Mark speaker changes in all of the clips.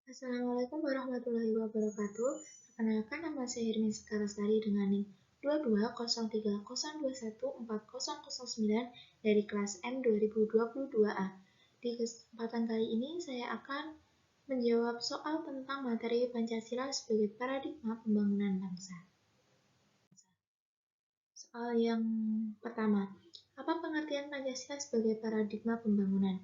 Speaker 1: Assalamualaikum warahmatullahi wabarakatuh. Perkenalkan, nama saya Hermin Sekarasari dengan NIM 220302140009 dari kelas M 2022A. Di kesempatan kali ini saya akan menjawab soal tentang materi Pancasila sebagai paradigma pembangunan bangsa. Soal yang pertama, apa pengertian Pancasila sebagai paradigma pembangunan?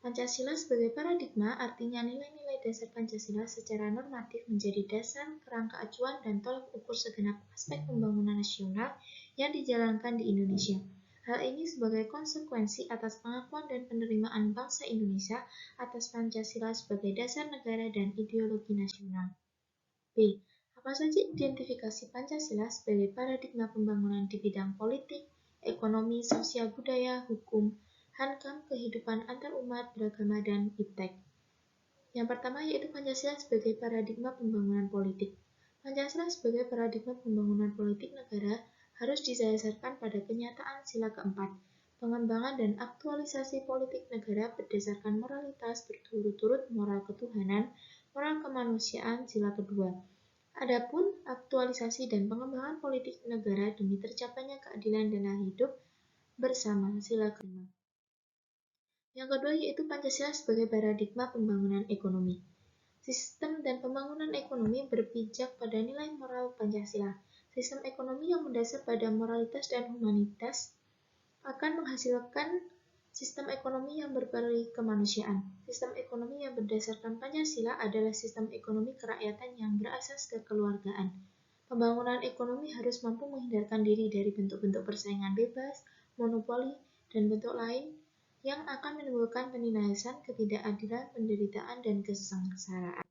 Speaker 1: Pancasila sebagai paradigma artinya nilai-nilai dasar Pancasila secara normatif menjadi dasar, kerangka acuan, dan tolak ukur segenap aspek pembangunan nasional yang dijalankan di Indonesia. Hal ini sebagai konsekuensi atas pengakuan dan penerimaan bangsa Indonesia atas Pancasila sebagai dasar negara dan ideologi nasional. B. Apa saja identifikasi Pancasila sebagai paradigma pembangunan di bidang politik, ekonomi, sosial budaya, hukum, hankam, kehidupan antarumat, beragama, dan iptek? Yang pertama yaitu Pancasila sebagai paradigma pembangunan politik. Pancasila sebagai paradigma pembangunan politik negara harus didasarkan pada kenyataan sila keempat, pengembangan dan aktualisasi politik negara berdasarkan moralitas berturut-turut moral ketuhanan, moral kemanusiaan sila kedua. Adapun aktualisasi dan pengembangan politik negara demi tercapainya keadilan dan hidup bersama sila kelima. Yang kedua yaitu Pancasila sebagai paradigma pembangunan ekonomi. Sistem dan pembangunan ekonomi berpijak pada nilai moral Pancasila. Sistem ekonomi yang mendasar pada moralitas dan humanitas akan menghasilkan sistem ekonomi yang berperi kemanusiaan. Sistem ekonomi yang berdasarkan Pancasila adalah sistem ekonomi kerakyatan yang berasas kekeluargaan. Pembangunan ekonomi harus mampu menghindarkan diri dari bentuk-bentuk persaingan bebas, monopoli, dan bentuk lain yang akan menimbulkan penindasan, ketidakadilan, penderitaan, dan kesengsaraan.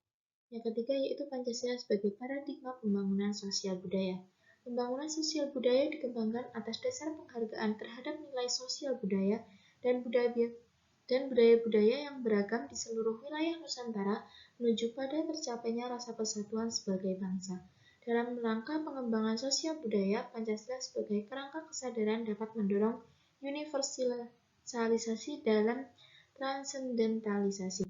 Speaker 1: Yang ketiga yaitu Pancasila sebagai paradigma pembangunan sosial budaya. Pembangunan sosial budaya dikembangkan atas dasar penghargaan terhadap nilai sosial budaya dan budaya-budaya yang beragam di seluruh wilayah Nusantara menuju pada tercapainya rasa persatuan sebagai bangsa. Dalam rangka pengembangan sosial budaya, Pancasila sebagai kerangka kesadaran dapat mendorong universalisasi dalam transendentalisasi.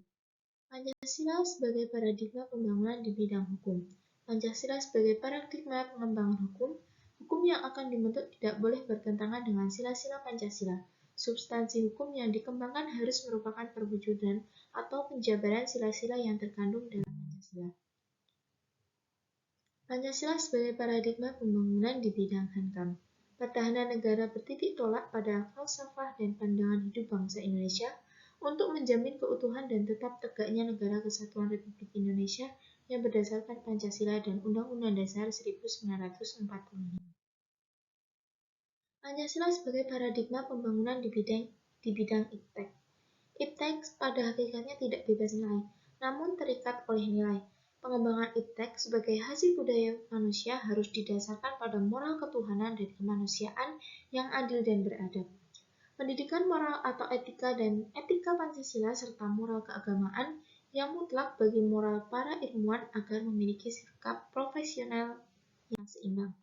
Speaker 1: Pancasila sebagai paradigma pembangunan di bidang hukum. Pancasila sebagai paradigma pengembangan hukum, hukum yang akan dibentuk tidak boleh bertentangan dengan sila-sila Pancasila. Substansi hukum yang dikembangkan harus merupakan perwujudan atau penjabaran sila-sila yang terkandung dalam Pancasila. Pancasila sebagai paradigma pembangunan di bidang hankam. Pertahanan negara bertitik tolak pada falsafah dan pandangan hidup bangsa Indonesia untuk menjamin keutuhan dan tetap tegaknya Negara Kesatuan Republik Indonesia yang berdasarkan Pancasila dan Undang-Undang Dasar 1945. Pancasila sebagai paradigma pembangunan di bidang iptek. Iptek pada hakikatnya tidak bebas nilai, namun terikat oleh nilai. Pengembangan iptek sebagai hasil budaya manusia harus didasarkan pada moral ketuhanan dan kemanusiaan yang adil dan beradab. Pendidikan moral atau etika dan etika Pancasila serta moral keagamaan yang mutlak bagi moral para ilmuwan agar memiliki sikap profesional yang seimbang.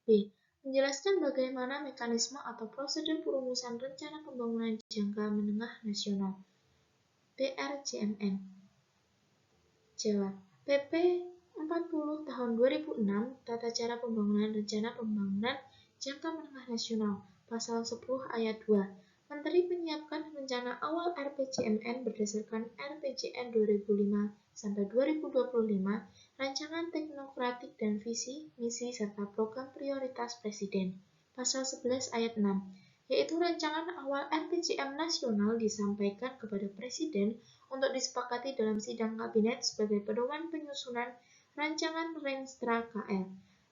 Speaker 1: B. Menjelaskan bagaimana mekanisme atau prosedur perumusan rencana pembangunan jangka menengah nasional (PRJMN). Jawab. PP 40 tahun 2006 Tata Cara Pembangunan Rencana Pembangunan Jangka Menengah Nasional Pasal 10 Ayat 2. Menteri menyiapkan rencana awal RPJMN berdasarkan RPJN 2005-2025, rancangan teknokratik dan visi, misi, serta program prioritas Presiden. Pasal 11 Ayat 6. Yaitu rancangan awal RPJM nasional disampaikan kepada Presiden untuk disepakati dalam sidang kabinet sebagai pedoman penyusunan rancangan Renstra KL.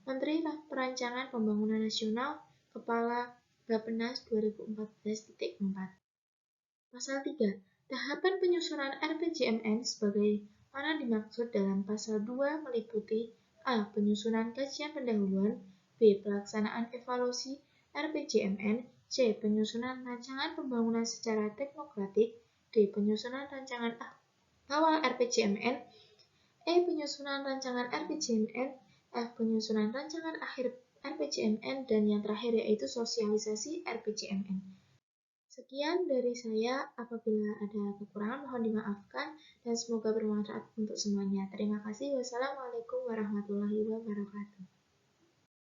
Speaker 1: Menteri Perancangan Pembangunan Nasional, Kepala Bappenas 2014.4. Pasal 3. Tahapan penyusunan RPJMN sebagai mana dimaksud dalam pasal 2 meliputi A. Penyusunan kajian pendahuluan, B. Pelaksanaan evaluasi RPJMN, C. Penyusunan rancangan pembangunan secara teknokratik, D. Penyusunan rancangan awal RPJMN, E. Penyusunan rancangan RPJMN, F. Penyusunan rancangan akhir RPJMN, dan yang terakhir yaitu sosialisasi RPJMN. Sekian dari saya, apabila ada kekurangan mohon dimaafkan dan semoga bermanfaat untuk semuanya. Terima kasih. Wassalamualaikum warahmatullahi wabarakatuh.